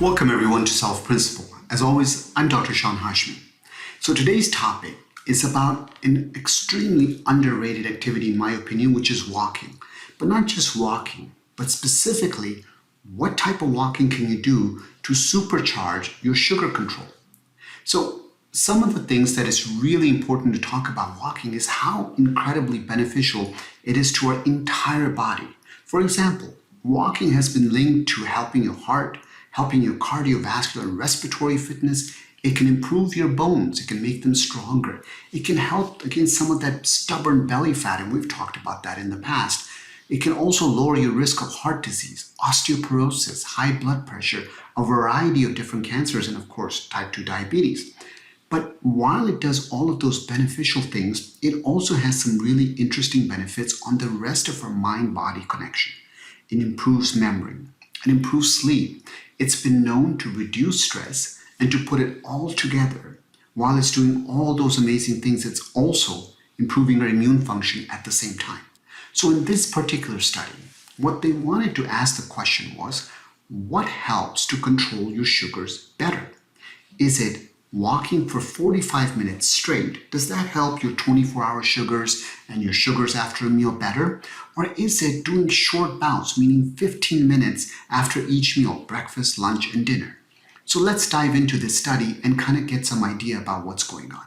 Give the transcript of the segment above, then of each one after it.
Welcome everyone to Self Principle. As always, I'm Dr. Sean Hashmi. So today's topic is about an extremely underrated activity in my opinion, which is walking. But not just walking, but specifically, what type of walking can you do to supercharge your sugar control? So some of the things that is really important to talk about walking is how incredibly beneficial it is to our entire body. For example, walking has been linked to helping your heart, helping your cardiovascular and respiratory fitness. It can improve your bones. It can make them stronger. It can help against some of that stubborn belly fat, and we've talked about that in the past. It can also lower your risk of heart disease, osteoporosis, high blood pressure, a variety of different cancers, and of course, type 2 diabetes. But while it does all of those beneficial things, it also has some really interesting benefits on the rest of our mind-body connection. It improves memory. It improves sleep. It's been known to reduce stress and to put it all together. While it's doing all those amazing things, it's also improving our immune function at the same time. So in this particular study, what they wanted to ask the question was, what helps to control your sugars better? Is it walking for 45 minutes straight? Does that help your 24-hour sugars and your sugars after a meal better? Or is it doing short bouts, meaning 15 minutes after each meal, breakfast, lunch, and dinner? So let's dive into this study and kind of get some idea about what's going on.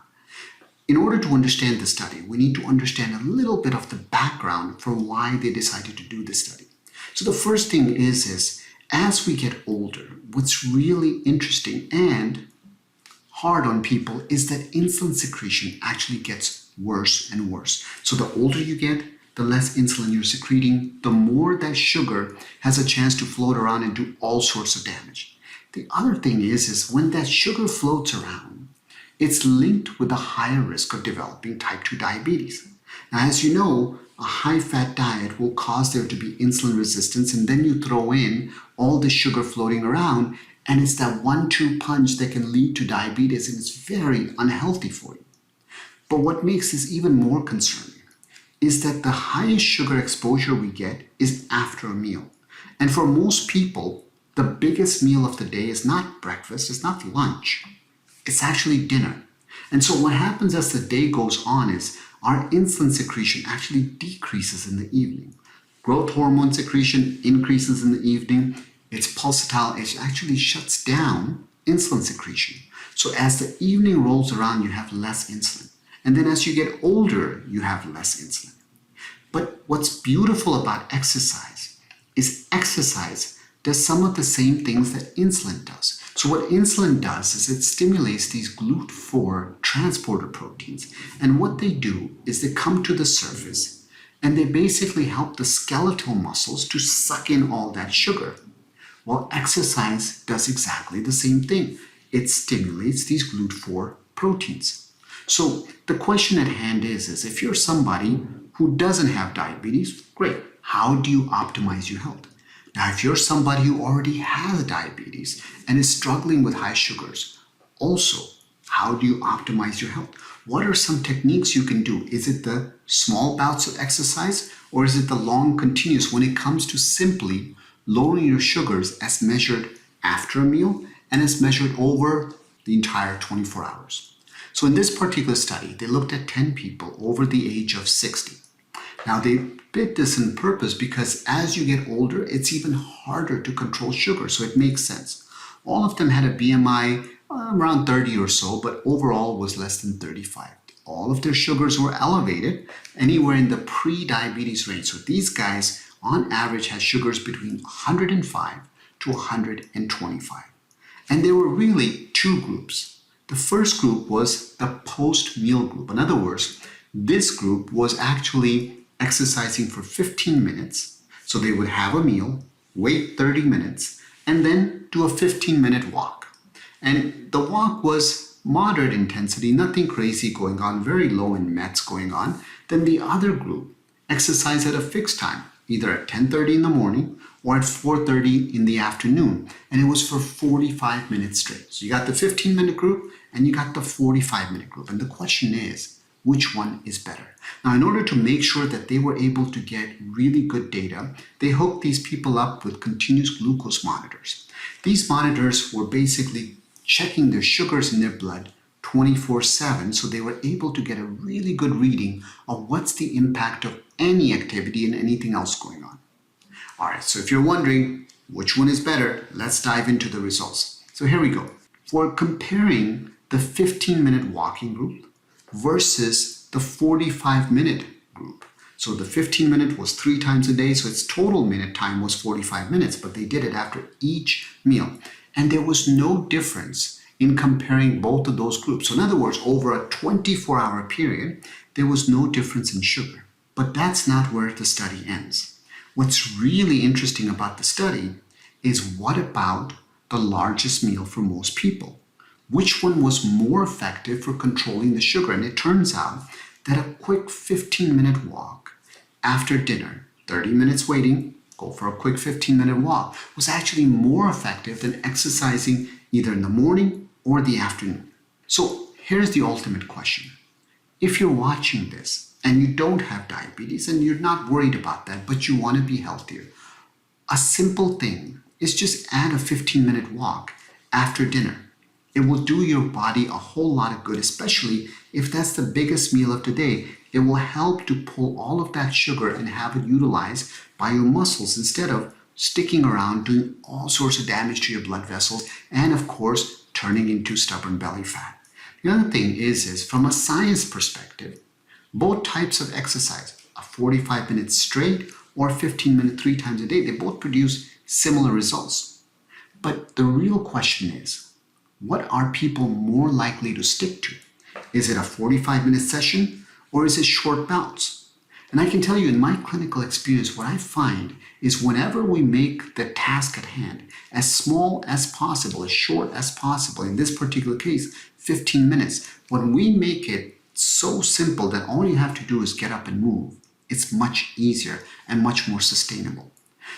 In order to understand the study, we need to understand a little bit of the background for why they decided to do this study. So the first thing is as we get older, what's really interesting and hard on people is that insulin secretion actually gets worse and worse. So the older you get, the less insulin you're secreting, the more that sugar has a chance to float around and do all sorts of damage. The other thing is when that sugar floats around, it's linked with a higher risk of developing type 2 diabetes. Now, as you know, a high-fat diet will cause there to be insulin resistance, and then you throw in all the sugar floating around, and it's that 1-2 punch that can lead to diabetes, and it's very unhealthy for you. But what makes this even more concerning is that the highest sugar exposure we get is after a meal. And for most people, the biggest meal of the day is not breakfast, it's not lunch, it's actually dinner. And so what happens as the day goes on is our insulin secretion actually decreases in the evening. Growth hormone secretion increases in the evening. It's pulsatile, it actually shuts down insulin secretion. So as the evening rolls around, you have less insulin. And then as you get older, you have less insulin. But what's beautiful about exercise is exercise does some of the same things that insulin does. So what insulin does is it stimulates these GLUT4 transporter proteins. And what they do is they come to the surface and they basically help the skeletal muscles to suck in all that sugar. Well, exercise does exactly the same thing. It stimulates these GLUT4 proteins. So the question at hand is if you're somebody who doesn't have diabetes, great. How do you optimize your health? Now, if you're somebody who already has diabetes and is struggling with high sugars, also, how do you optimize your health? What are some techniques you can do? Is it the small bouts of exercise, or is it the long continuous when it comes to simply lowering your sugars as measured after a meal and as measured over the entire 24 hours? So in this particular study, they looked at 10 people over the age of 60. Now they did this on purpose because as you get older, it's even harder to control sugar, so it makes sense. All of them had a BMI around 30 or so, but overall was less than 35. All of their sugars were elevated, anywhere in the pre-diabetes range. So these guys, on average, had sugars between 105 to 125. And there were really two groups. The first group was the post-meal group. In other words, this group was actually exercising for 15 minutes. So they would have a meal, wait 30 minutes, and then do a 15-minute walk. And the walk was moderate intensity, nothing crazy going on, very low in METs going on. Then the other group exercised at a fixed time, either at 10:30 in the morning or at 4:30 in the afternoon. And it was for 45 minutes straight. So you got the 15-minute group and you got the 45-minute group. And the question is, which one is better. Now, in order to make sure that they were able to get really good data, they hooked these people up with continuous glucose monitors. These monitors were basically checking their sugars in their blood 24/7, so they were able to get a really good reading of what's the impact of any activity and anything else going on. All right, so if you're wondering which one is better, let's dive into the results. So here we go. For comparing the 15-minute walking group versus the 45-minute group. So the 15-minute was 3 times a day, so its total minute time was 45 minutes, but they did it after each meal. And there was no difference in comparing both of those groups. So in other words, over a 24-hour period, there was no difference in sugar. But that's not where the study ends. What's really interesting about the study is what about the largest meal for most people? Which one was more effective for controlling the sugar? And it turns out that a quick 15-minute walk after dinner, 30 minutes waiting, go for a quick 15-minute walk, was actually more effective than exercising either in the morning or the afternoon. So here's the ultimate question. If you're watching this and you don't have diabetes and you're not worried about that, but you want to be healthier, a simple thing is just add a 15-minute walk after dinner. It will do your body a whole lot of good, especially if that's the biggest meal of the day. It will help to pull all of that sugar and have it utilized by your muscles instead of sticking around doing all sorts of damage to your blood vessels and, of course, turning into stubborn belly fat. The other thing is from a science perspective, both types of exercise, a 45-minute straight or 15-minute 3 times a day, they both produce similar results. But the real question is, what are people more likely to stick to? Is it a 45-minute session or is it short bouts? And I can tell you in my clinical experience, what I find is whenever we make the task at hand as small as possible, as short as possible, in this particular case, 15 minutes, when we make it so simple that all you have to do is get up and move, it's much easier and much more sustainable.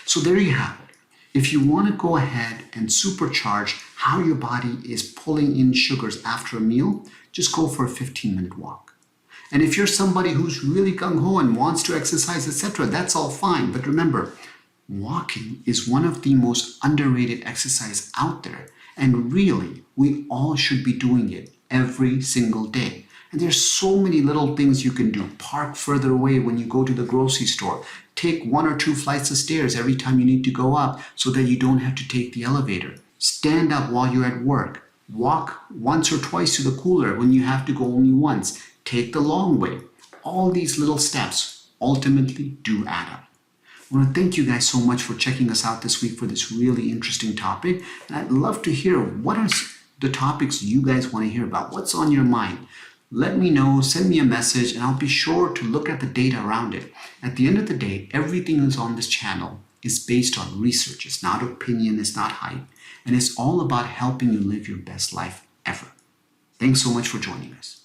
So there you have it. If you want to go ahead and supercharge how your body is pulling in sugars after a meal, just go for a 15-minute walk. And if you're somebody who's really gung-ho and wants to exercise, etc., that's all fine. But remember, walking is one of the most underrated exercise out there. And really, we all should be doing it every single day. And there's so many little things you can do. Park further away when you go to the grocery store. Take 1 or 2 flights of stairs every time you need to go up so that you don't have to take the elevator. Stand up while you're at work. Walk once or twice to the cooler when you have to go only once. Take the long way. All these little steps ultimately do add up. I want to thank you guys so much for checking us out this week for this really interesting topic. And I'd love to hear what are the topics you guys want to hear about. What's on your mind? Let me know, send me a message, and I'll be sure to look at the data around it. At the end of the day, everything that's on this channel is based on research. It's not opinion, it's not hype, and it's all about helping you live your best life ever. Thanks so much for joining us.